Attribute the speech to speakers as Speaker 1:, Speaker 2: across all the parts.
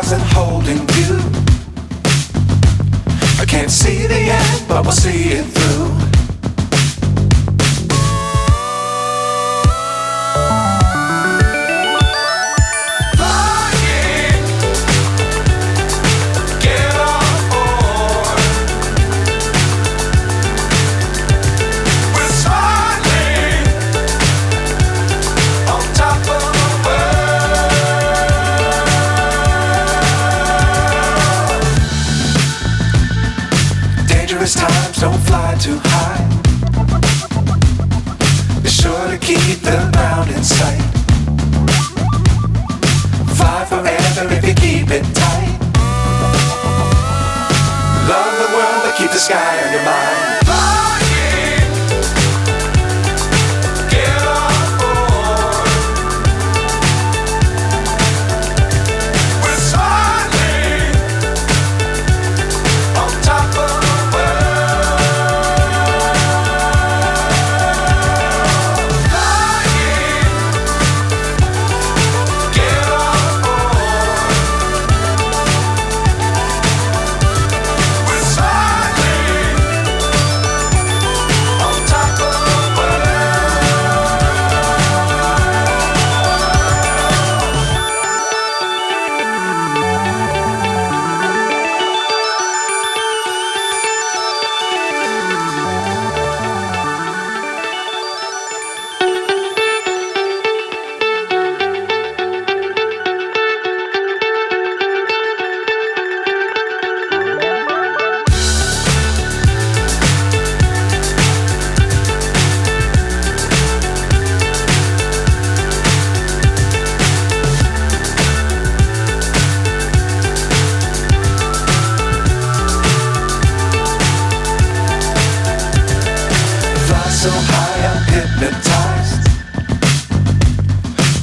Speaker 1: stars and holding you. I can't see the end, but we'll see it through. Times don't fly too high. Be sure to keep the ground in sight. Fly forever if you keep it tight. Love the world but keep the sky on your mind. So high I'm hypnotized.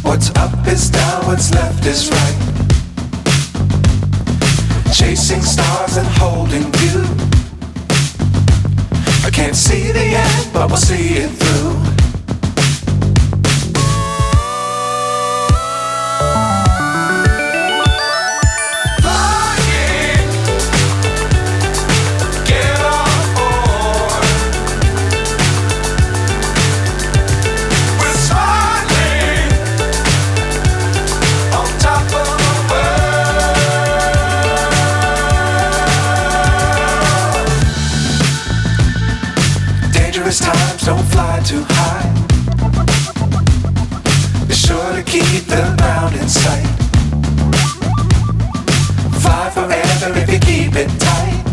Speaker 1: What's up is down, what's left is right. Chasing stars and holding you. I can't see the end, but we'll see it through. Times don't fly too high. Be sure to keep the ground in sight. Fly forever if you keep it tight.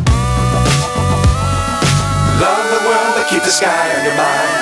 Speaker 1: Love the world but keep the sky on your mind.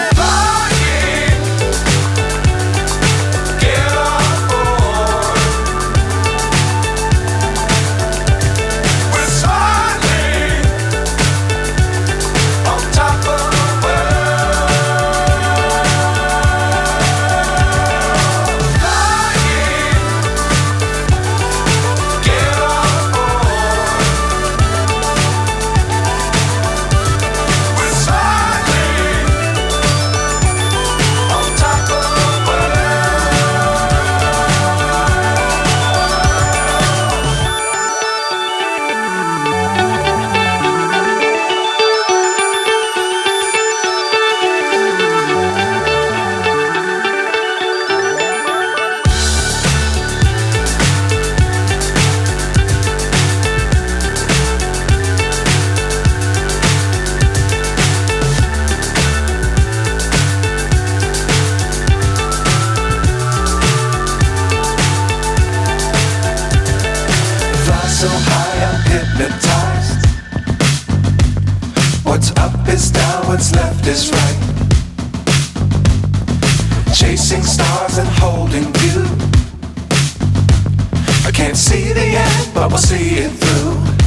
Speaker 1: So high I'm hypnotized. What's up is down, what's left is right. Chasing stars and holding you. I can't see the end, but we'll see it through.